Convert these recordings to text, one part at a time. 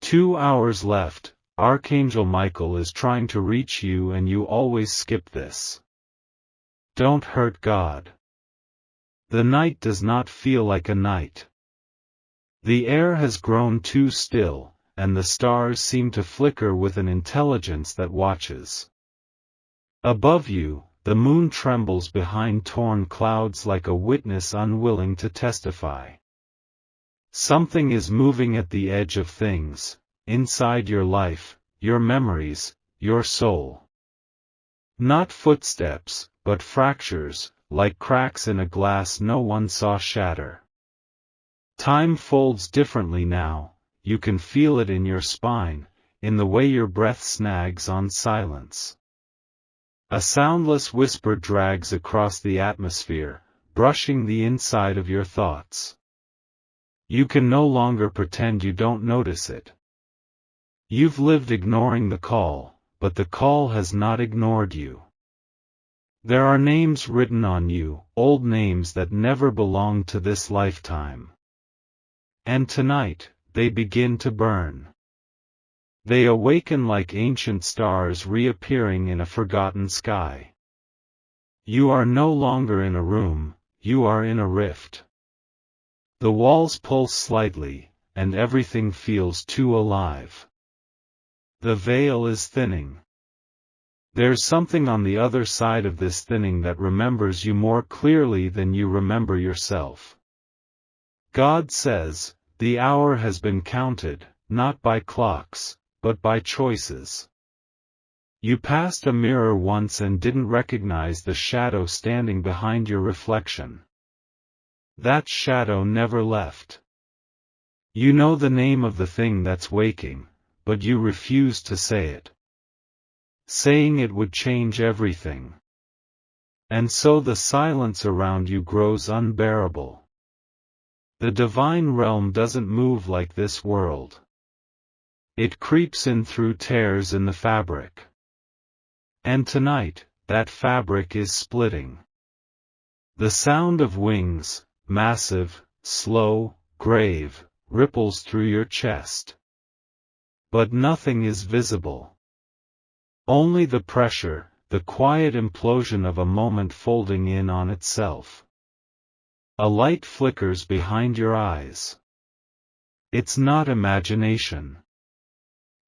2 hours left. Archangel Michael is trying to reach you and you always skip this. Don't hurt God. The night does not feel like a night. The air has grown too still, and the stars seem to flicker with an intelligence that watches. Above you, the moon trembles behind torn clouds like a witness unwilling to testify. Something is moving at the edge of things, inside your life, your memories, your soul. Not footsteps, but fractures, like cracks in a glass no one saw shatter. Time folds differently now, you can feel it in your spine, in the way your breath snags on silence. A soundless whisper drags across the atmosphere, brushing the inside of your thoughts. You can no longer pretend you don't notice it. You've lived ignoring the call, but the call has not ignored you. There are names written on you, old names that never belonged to this lifetime. And tonight, they begin to burn. They awaken like ancient stars reappearing in a forgotten sky. You are no longer in a room, you are in a rift. The walls pulse slightly, and everything feels too alive. The veil is thinning. There's something on the other side of this thinning that remembers you more clearly than you remember yourself. God says, the hour has been counted, not by clocks, but by choices. You passed a mirror once and didn't recognize the shadow standing behind your reflection. That shadow never left. You know the name of the thing that's waking, but you refuse to say it. Saying it would change everything. And so the silence around you grows unbearable. The divine realm doesn't move like this world. It creeps in through tears in the fabric. And tonight, that fabric is splitting. The sound of wings, massive, slow, grave, ripples through your chest. But nothing is visible. Only the pressure, the quiet implosion of a moment folding in on itself. A light flickers behind your eyes. It's not imagination.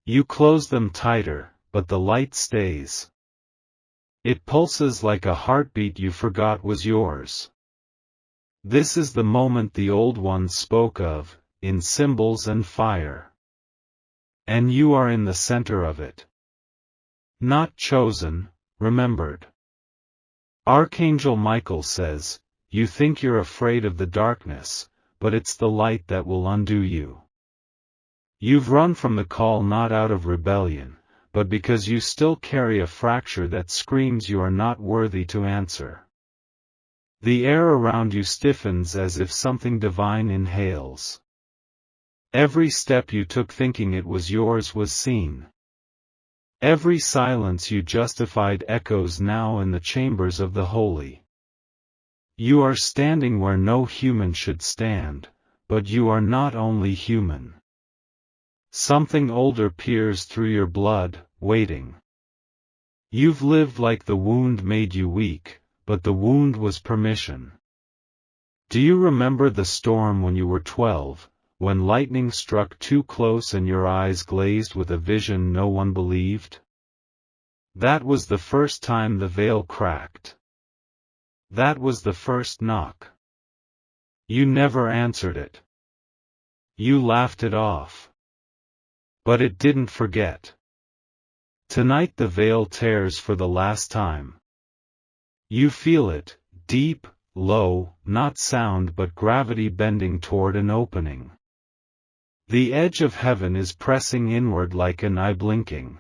You close them tighter, but the light stays. It pulses like a heartbeat you forgot was yours. This is the moment the old ones spoke of, in symbols and fire. And you are in the center of it. Not chosen, remembered. Archangel Michael says, you think you're afraid of the darkness, but it's the light that will undo you. You've run from the call not out of rebellion, but because you still carry a fracture that screams you are not worthy to answer. The air around you stiffens as if something divine inhales. Every step you took thinking it was yours was seen. Every silence you justified echoes now in the chambers of the holy. You are standing where no human should stand, but you are not only human. Something older peers through your blood, waiting. You've lived like the wound made you weak, but the wound was permission. Do you remember the storm when you were 12, when lightning struck too close and your eyes glazed with a vision no one believed? That was the first time the veil cracked. That was the first knock. You never answered it. You laughed it off. But it didn't forget. Tonight the veil tears for the last time. You feel it, deep, low, not sound but gravity bending toward an opening. The edge of heaven is pressing inward like an eye blinking.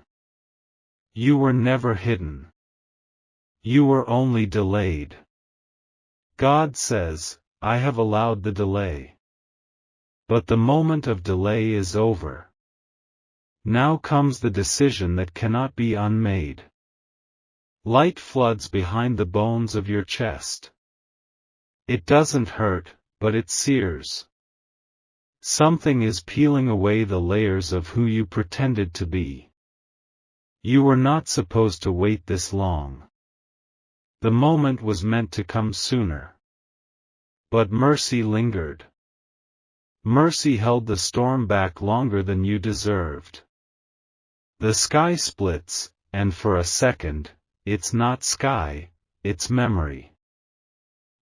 You were never hidden. You were only delayed. God says, I have allowed the delay. But the moment of delay is over. Now comes the decision that cannot be unmade. Light floods behind the bones of your chest. It doesn't hurt, but it sears. Something is peeling away the layers of who you pretended to be. You were not supposed to wait this long. The moment was meant to come sooner. But mercy lingered. Mercy held the storm back longer than you deserved. The sky splits, and for a second, it's not sky, it's memory.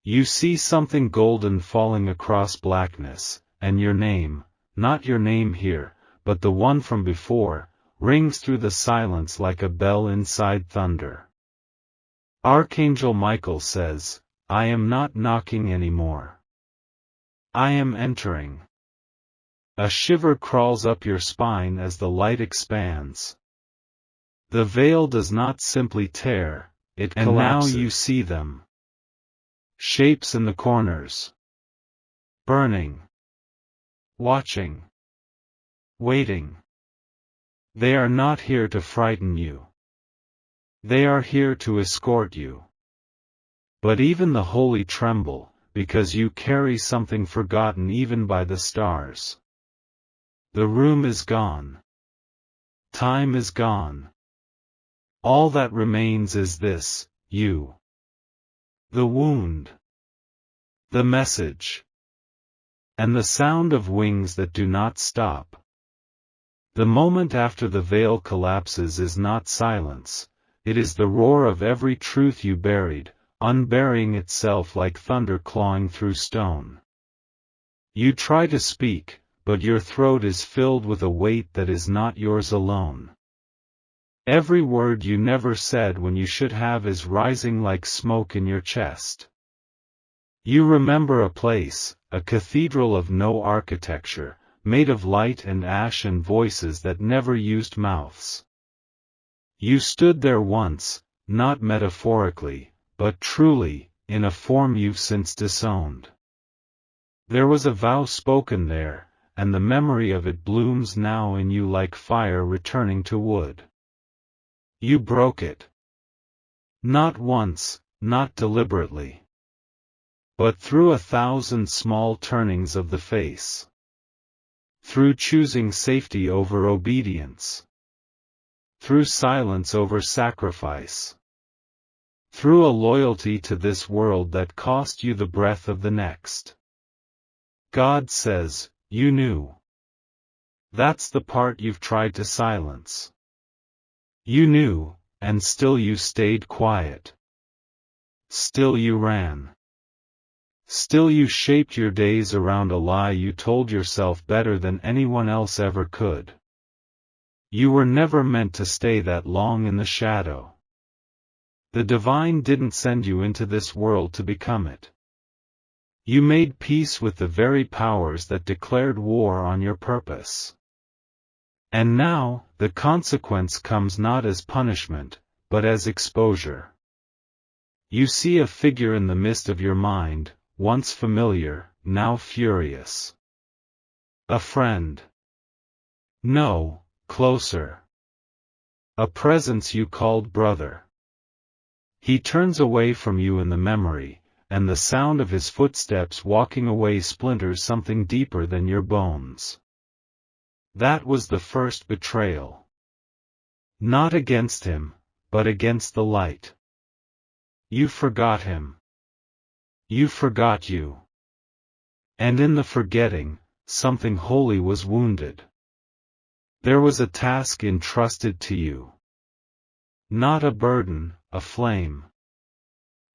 You see something golden falling across blackness, and your name, not your name here, but the one from before, rings through the silence like a bell inside thunder. Archangel Michael says, I am not knocking anymore. I am entering. A shiver crawls up your spine as the light expands. The veil does not simply tear, it collapses. And now you see them. Shapes in the corners. Burning. Watching. Waiting. They are not here to frighten you. They are here to escort you. But even the holy tremble, because you carry something forgotten even by the stars. The room is gone. Time is gone. All that remains is this, you. The wound. The message. And the sound of wings that do not stop. The moment after the veil collapses is not silence, it is the roar of every truth you buried, unburying itself like thunder clawing through stone. You try to speak, but your throat is filled with a weight that is not yours alone. Every word you never said when you should have is rising like smoke in your chest. You remember a place, a cathedral of no architecture, made of light and ash and voices that never used mouths. You stood there once, not metaphorically, but truly, in a form you've since disowned. There was a vow spoken there, and the memory of it blooms now in you like fire returning to wood. You broke it. Not once, not deliberately. But through 1,000 small turnings of the face. Through choosing safety over obedience. Through silence over sacrifice. Through a loyalty to this world that cost you the breath of the next. God says, you knew. That's the part you've tried to silence. You knew, and still you stayed quiet. Still you ran. Still you shaped your days around a lie you told yourself better than anyone else ever could. You were never meant to stay that long in the shadow. The divine didn't send you into this world to become it. You made peace with the very powers that declared war on your purpose. And now, the consequence comes not as punishment, but as exposure. You see a figure in the mist of your mind, once familiar, now furious. A friend. No, closer. A presence you called brother. He turns away from you in the memory, and the sound of his footsteps walking away splinters something deeper than your bones. That was the first betrayal. Not against him, but against the light. You forgot him. You forgot you. And in the forgetting, something holy was wounded. There was a task entrusted to you. Not a burden, a flame.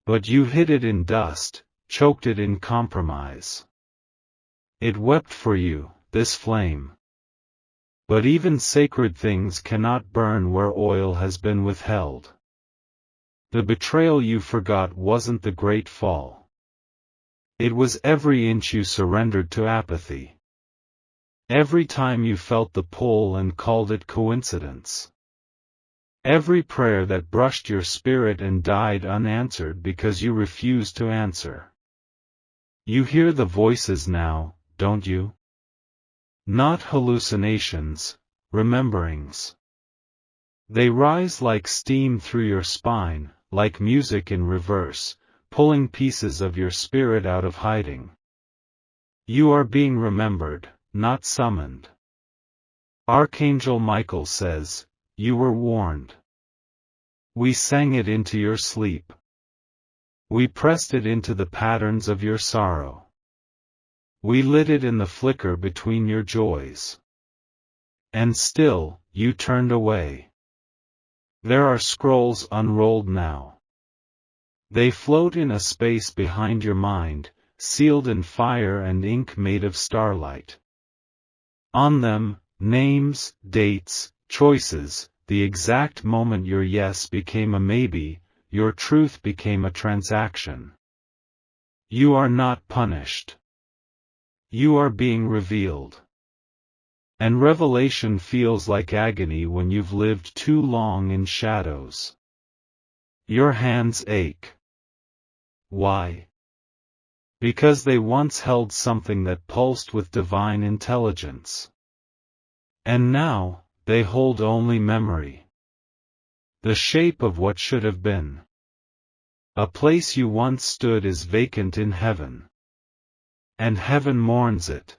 But you hid it in dust, choked it in compromise. It wept for you, this flame. But even sacred things cannot burn where oil has been withheld. The betrayal you forgot wasn't the great fall. It was every inch you surrendered to apathy. Every time you felt the pull and called it coincidence. Every prayer that brushed your spirit and died unanswered because you refused to answer. You hear the voices now, don't you? Not hallucinations, rememberings. They rise like steam through your spine, like music in reverse, pulling pieces of your spirit out of hiding. You are being remembered, not summoned. Archangel Michael says, "You were warned." We sang it into your sleep. We pressed it into the patterns of your sorrow. We lit it in the flicker between your joys. And still, you turned away. There are scrolls unrolled now. They float in a space behind your mind, sealed in fire and ink made of starlight. On them, names, dates, choices, the exact moment your yes became a maybe, your truth became a transaction. You are not punished. You are being revealed. And revelation feels like agony when you've lived too long in shadows. Your hands ache. Why? Because they once held something that pulsed with divine intelligence. And now, they hold only memory. The shape of what should have been. A place you once stood is vacant in heaven. And heaven mourns it.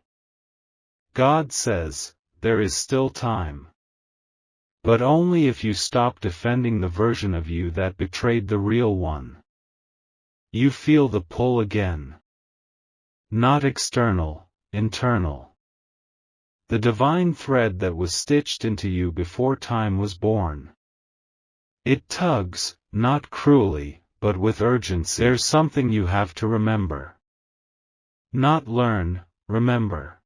God says, there is still time. But only if you stop defending the version of you that betrayed the real one. You feel the pull again. Not external, internal. The divine thread that was stitched into you before time was born. It tugs, not cruelly, but with urgency. There's something you have to remember. Not learn, remember.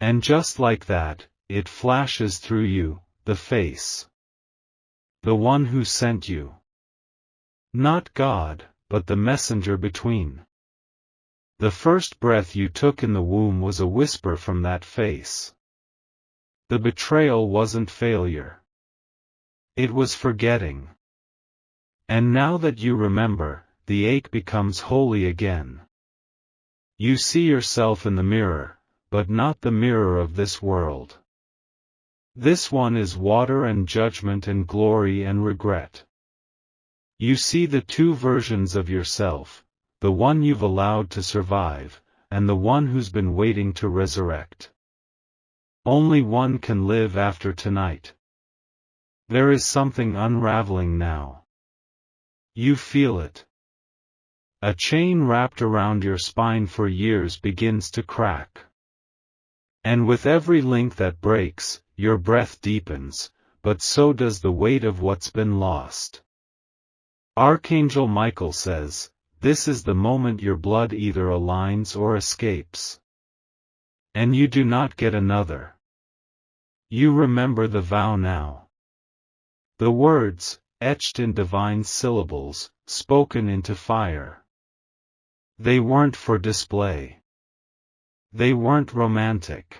And just like that, it flashes through you, the face. The one who sent you. Not God, but the messenger between. The first breath you took in the womb was a whisper from that face. The betrayal wasn't failure. It was forgetting. And now that you remember, the ache becomes holy again. You see yourself in the mirror, but not the mirror of this world. This one is water and judgment and glory and regret. You see the two versions of yourself, the one you've allowed to survive, and the one who's been waiting to resurrect. Only one can live after tonight. There is something unraveling now. You feel it. A chain wrapped around your spine for years begins to crack. And with every link that breaks, your breath deepens, but so does the weight of what's been lost. Archangel Michael says, this is the moment your blood either aligns or escapes. And you do not get another. You remember the vow now. The words, etched in divine syllables, spoken into fire. They weren't for display. They weren't romantic.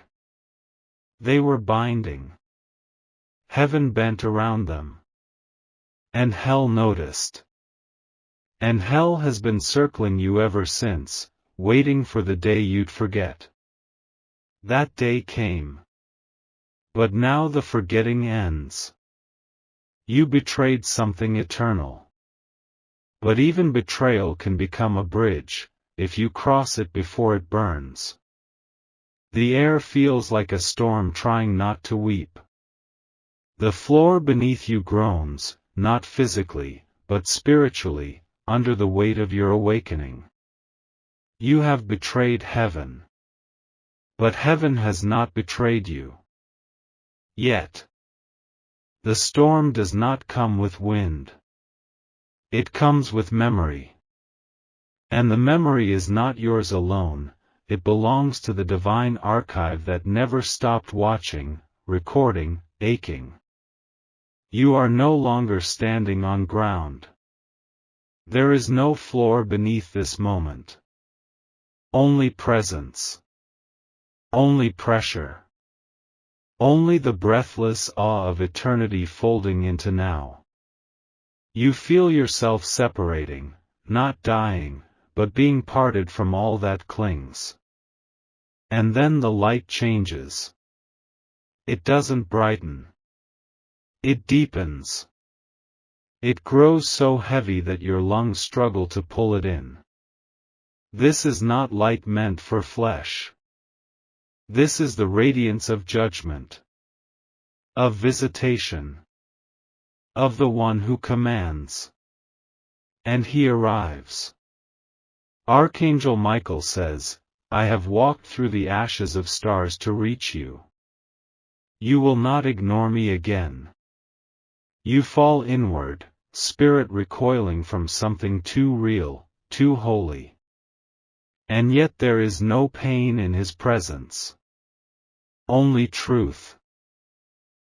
They were binding. Heaven bent around them. And hell noticed. And hell has been circling you ever since, waiting for the day you'd forget. That day came. But now the forgetting ends. You betrayed something eternal. But even betrayal can become a bridge, if you cross it before it burns. The air feels like a storm trying not to weep. The floor beneath you groans, not physically, but spiritually, under the weight of your awakening. You have betrayed heaven. But heaven has not betrayed you. Yet. The storm does not come with wind. It comes with memory. And the memory is not yours alone, it belongs to the divine archive that never stopped watching, recording, aching. You are no longer standing on ground. There is no floor beneath this moment. Only presence. Only pressure. Only the breathless awe of eternity folding into now. You feel yourself separating, not dying, but being parted from all that clings. And then the light changes. It doesn't brighten. It deepens. It grows so heavy that your lungs struggle to pull it in. This is not light meant for flesh. This is the radiance of judgment, of visitation, of the one who commands. And he arrives. Archangel Michael says, I have walked through the ashes of stars to reach you. You will not ignore me again. You fall inward, spirit recoiling from something too real, too holy. And yet there is no pain in his presence. Only truth.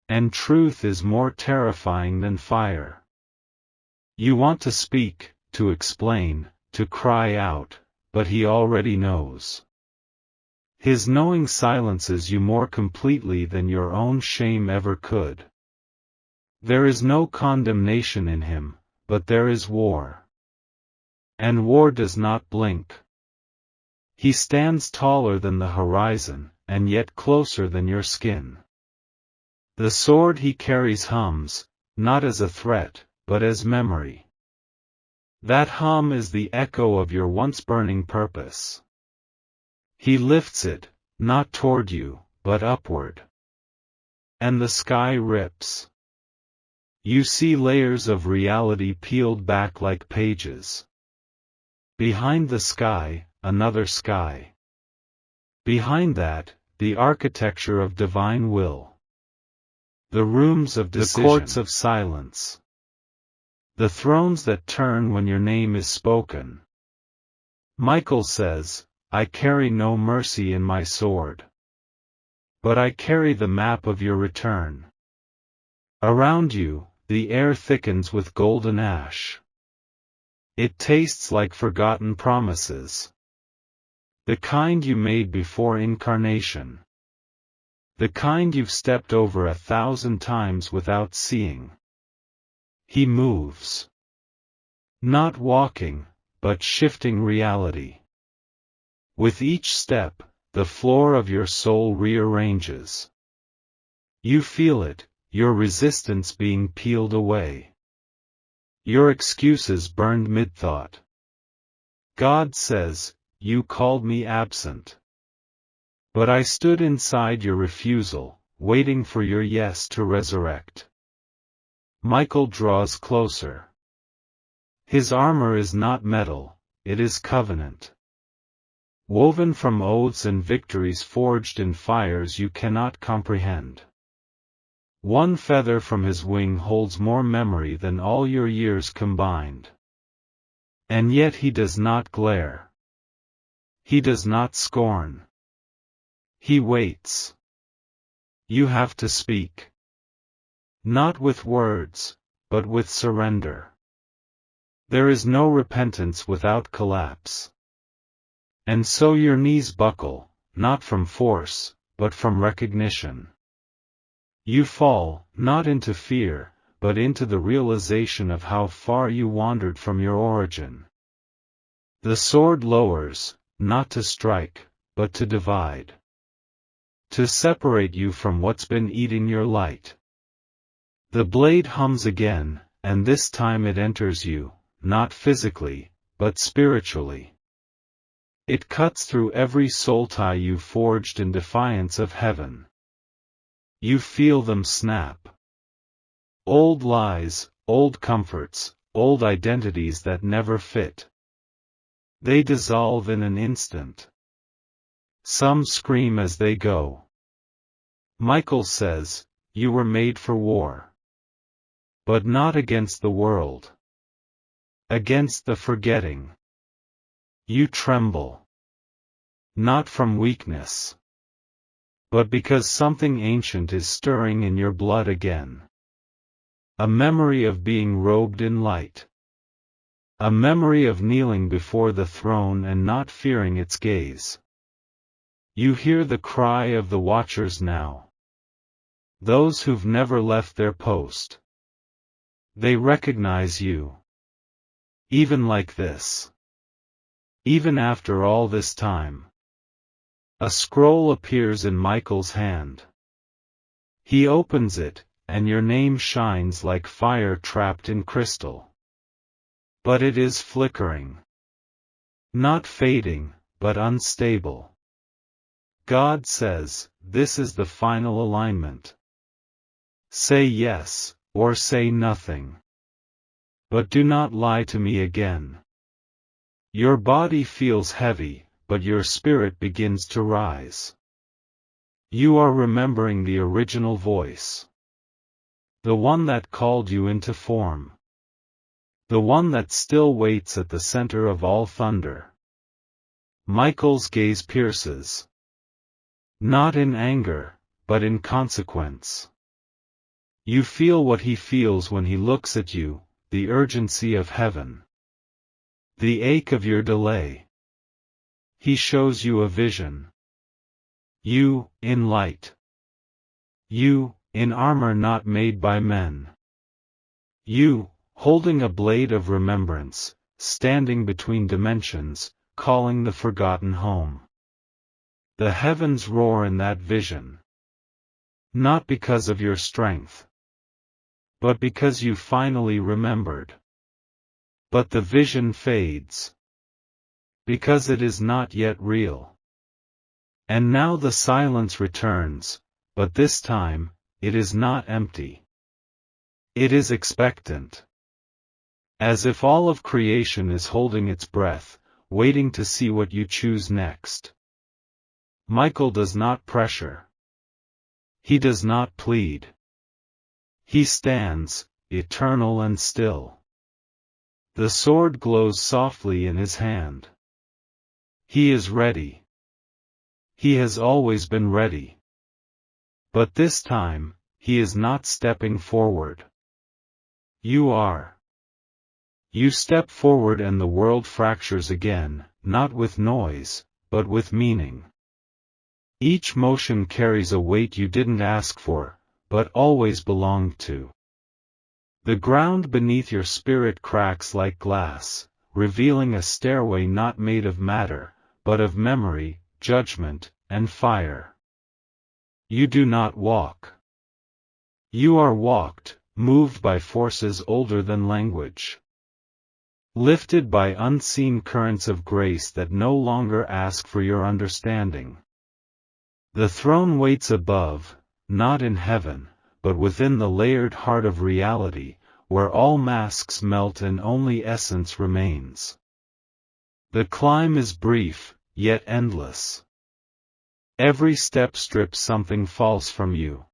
And truth is more terrifying than fire. You want to speak, to explain, to cry out, but he already knows. His knowing silences you more completely than your own shame ever could. There is no condemnation in him, but there is war. And war does not blink. He stands taller than the horizon, and yet closer than your skin. The sword he carries hums, not as a threat, but as memory. That hum is the echo of your once burning purpose. He lifts it, not toward you, but upward. And the sky rips. You see layers of reality peeled back like pages. Behind the sky, another sky. Behind that, the architecture of divine will. The rooms of decision. The courts of silence. The thrones that turn when your name is spoken. Michael says, I carry no mercy in my sword. But I carry the map of your return. Around you, the air thickens with golden ash. It tastes like forgotten promises. The kind you made before incarnation. The kind you've stepped over 1,000 times without seeing. He moves. Not walking, but shifting reality. With each step, the floor of your soul rearranges. You feel it, your resistance being peeled away. Your excuses burned mid-thought. God says, you called me absent. But I stood inside your refusal, waiting for your yes to resurrect. Michael draws closer. His armor is not metal, it is covenant. Woven from oaths and victories forged in fires you cannot comprehend. One feather from his wing holds more memory than all your years combined. And yet he does not glare. He does not scorn. He waits. You have to speak. Not with words, but with surrender. There is no repentance without collapse. And so your knees buckle, not from force, but from recognition. You fall, not into fear, but into the realization of how far you wandered from your origin. The sword lowers, not to strike, but to divide. To separate you from what's been eating your light. The blade hums again, and this time it enters you, not physically, but spiritually. It cuts through every soul tie you forged in defiance of heaven. You feel them snap. Old lies, old comforts, old identities that never fit. They dissolve in an instant. Some scream as they go. Michael says, you were made for war. But not against the world. Against the forgetting. You tremble. Not from weakness. But because something ancient is stirring in your blood again. A memory of being robed in light. A memory of kneeling before the throne and not fearing its gaze. You hear the cry of the watchers now. Those who've never left their post. They recognize you. Even like this. Even after all this time. A scroll appears in Michael's hand. He opens it, and your name shines like fire trapped in crystal. But it is flickering. Not fading, but unstable. God says, this is the final alignment. Say yes, or say nothing. But do not lie to me again. Your body feels heavy, but your spirit begins to rise. You are remembering the original voice. The one that called you into form. The one that still waits at the center of all thunder. Michael's gaze pierces. Not in anger, but in consequence. You feel what he feels when he looks at you, the urgency of heaven. The ache of your delay. He shows you a vision. You, in light. You, in armor not made by men. You, holding a blade of remembrance, standing between dimensions, calling the forgotten home. The heavens roar in that vision. Not because of your strength, but because you finally remembered. But the vision fades. Because it is not yet real. And now the silence returns, but this time, it is not empty. It is expectant. As if all of creation is holding its breath, waiting to see what you choose next. Michael does not pressure. He does not plead. He stands, eternal and still. The sword glows softly in his hand. He is ready. He has always been ready. But this time, he is not stepping forward. You are. You step forward and the world fractures again, not with noise, but with meaning. Each motion carries a weight you didn't ask for, but always belonged to. The ground beneath your spirit cracks like glass, revealing a stairway not made of matter, but of memory, judgment, and fire. You do not walk. You are walked, moved by forces older than language. Lifted by unseen currents of grace that no longer ask for your understanding. The throne waits above, not in heaven, but within the layered heart of reality, where all masks melt and only essence remains. The climb is brief, yet endless. Every step strips something false from you.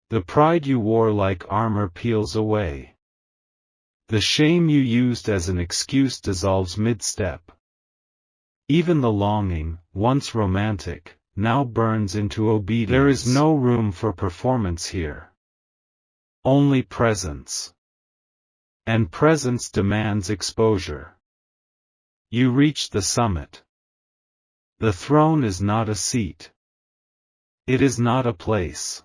The pride you wore like armor peels away. The shame you used as an excuse dissolves mid-step. Even the longing, once romantic, now burns into obedience. There is no room for performance here. Only presence. And presence demands exposure. You reach the summit. The throne is not a seat. It is not a place.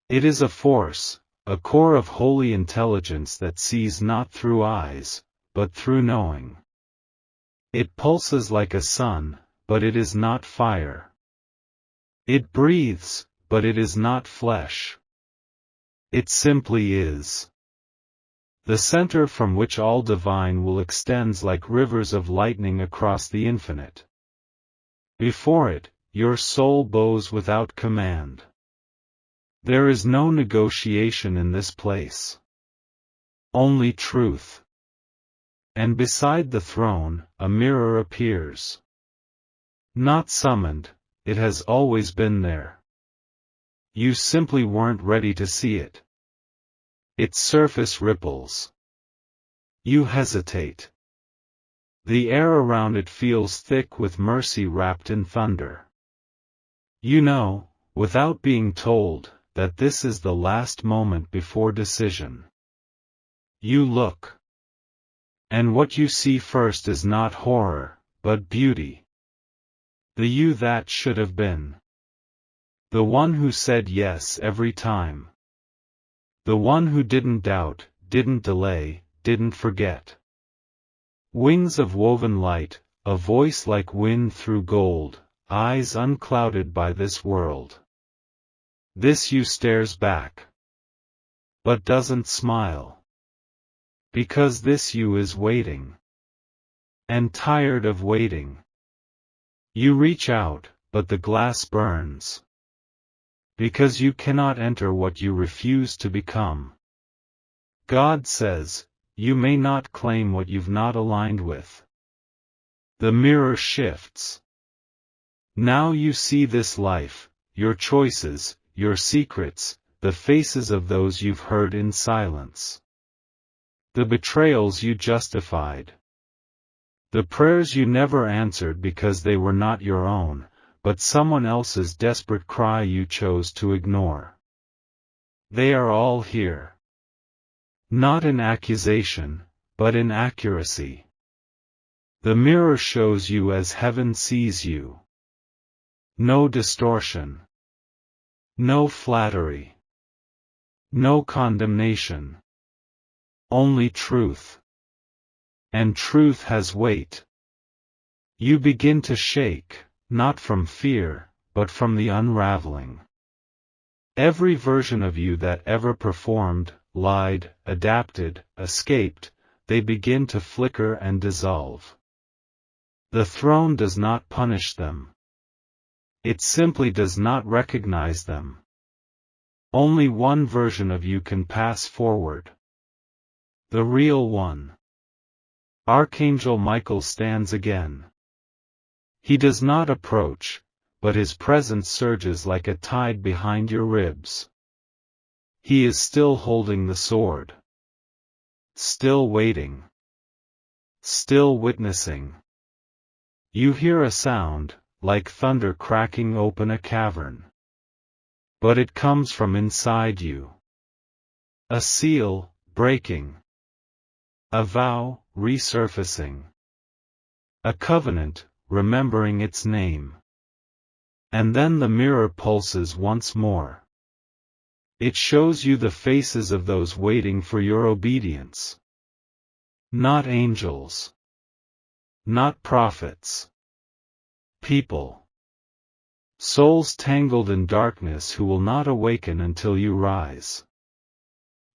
It is a force, a core of holy intelligence that sees not through eyes, but through knowing. It pulses like a sun, but it is not fire. It breathes, but it is not flesh. It simply is. The center from which all divine will extends like rivers of lightning across the infinite. Before it, your soul bows without command. There is no negotiation in this place. Only truth. And beside the throne, a mirror appears. Not summoned, it has always been there. You simply weren't ready to see it. Its surface ripples. You hesitate. The air around it feels thick with mercy wrapped in thunder. You know, without being told, that this is the last moment before decision. You look. And what you see first is not horror, but beauty. The you that should have been. The one who said yes every time. The one who didn't doubt, didn't delay, didn't forget. Wings of woven light, a voice like wind through gold, eyes unclouded by this world. This you stares back. But doesn't smile. Because this you is waiting. And tired of waiting. You reach out, but the glass burns. Because you cannot enter what you refuse to become. God says, you may not claim what you've not aligned with. The mirror shifts. Now you see this life, your choices, your secrets, the faces of those you've heard in silence. The betrayals you justified. The prayers you never answered because they were not your own, but someone else's desperate cry you chose to ignore. They are all here. Not in accusation, but in accuracy. The mirror shows you as heaven sees you. No distortion. No flattery. No condemnation. Only truth. And truth has weight. You begin to shake, not from fear, but from the unraveling. Every version of you that ever performed, lied, adapted, escaped, they begin to flicker and dissolve. The throne does not punish them. It simply does not recognize them. Only one version of you can pass forward. The real one. Archangel Michael stands again. He does not approach, but his presence surges like a tide behind your ribs. He is still holding the sword. Still waiting. Still witnessing. You hear a sound, like thunder cracking open a cavern. But it comes from inside you. A seal, breaking. A vow, resurfacing. A covenant, remembering its name. And then the mirror pulses once more. It shows you the faces of those waiting for your obedience. Not angels. Not prophets. People. Souls tangled in darkness who will not awaken until you rise.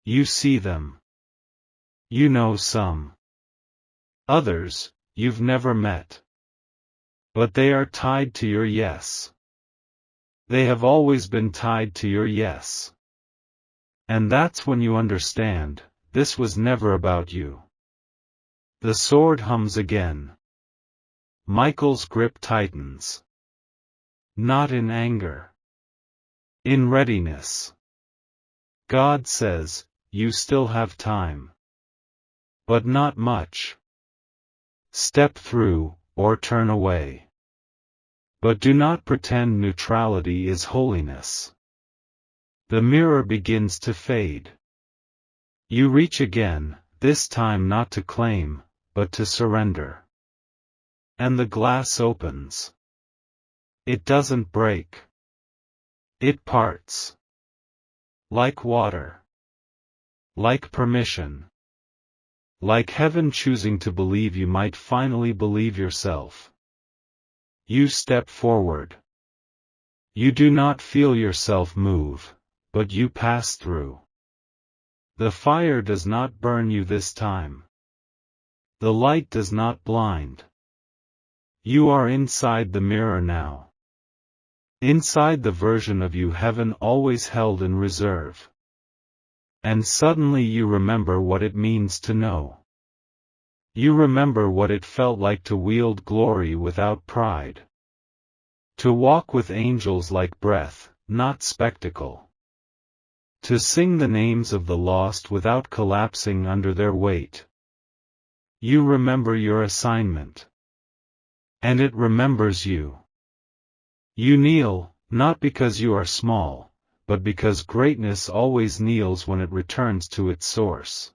You see them. You know some. Others, you've never met. But they are tied to your yes. They have always been tied to your yes. And that's when you understand, this was never about you. The sword hums again. Michael's grip tightens. Not in anger. In readiness. God says, you still have time. But not much. Step through, or turn away. But do not pretend neutrality is holiness. The mirror begins to fade. You reach again, this time not to claim, but to surrender. And the glass opens. It doesn't break. It parts. Like water. Like permission. Like heaven choosing to believe you might finally believe yourself. You step forward. You do not feel yourself move, but you pass through. The fire does not burn you this time. The light does not blind. You are inside the mirror now. Inside the version of you heaven always held in reserve. And suddenly you remember what it means to know. You remember what it felt like to wield glory without pride. To walk with angels like breath, not spectacle. To sing the names of the lost without collapsing under their weight. You remember your assignment. And it remembers you. You kneel, not because you are small, but because greatness always kneels when it returns to its source.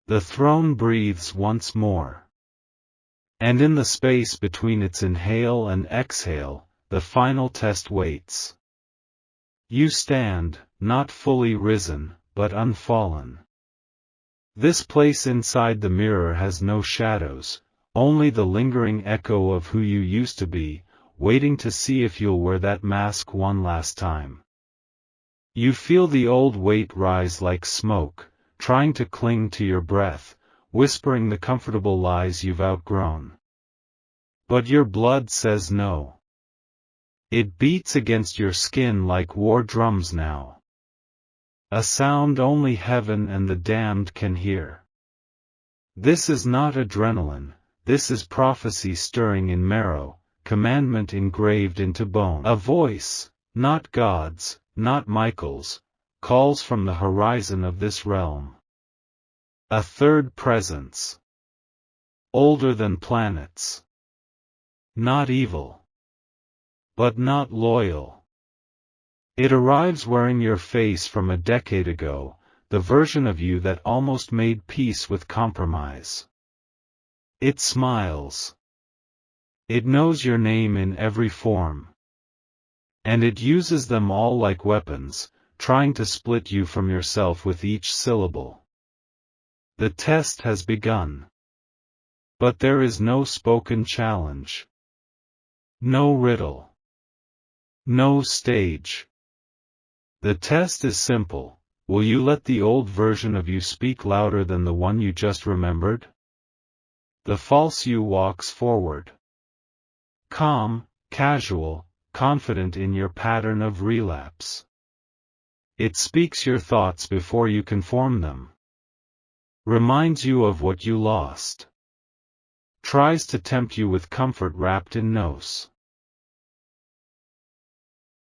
The throne breathes once more. And in the space between its inhale and exhale, the final test waits. You stand, not fully risen, but unfallen. This place inside the mirror has no shadows, only the lingering echo of who you used to be, waiting to see if you'll wear that mask one last time. You feel the old weight rise like smoke, trying to cling to your breath, whispering the comfortable lies you've outgrown. But your blood says no. It beats against your skin like war drums now. A sound only heaven and the damned can hear. This is not adrenaline, this is prophecy stirring in marrow, commandment engraved into bone. A voice, not God's, not Michael's, calls from the horizon of this realm. A third presence. Older than planets. Not evil. But not loyal. It arrives wearing your face from a decade ago, the version of you that almost made peace with compromise. It smiles. It knows your name in every form. And it uses them all like weapons, trying to split you from yourself with each syllable. The test has begun. But there is no spoken challenge. No riddle. No stage. The test is simple. Will you let the old version of you speak louder than the one you just remembered? The false you walks forward. Calm, casual, confident in your pattern of relapse. It speaks your thoughts before you can form them. Reminds you of what you lost. Tries to tempt you with comfort wrapped in nos.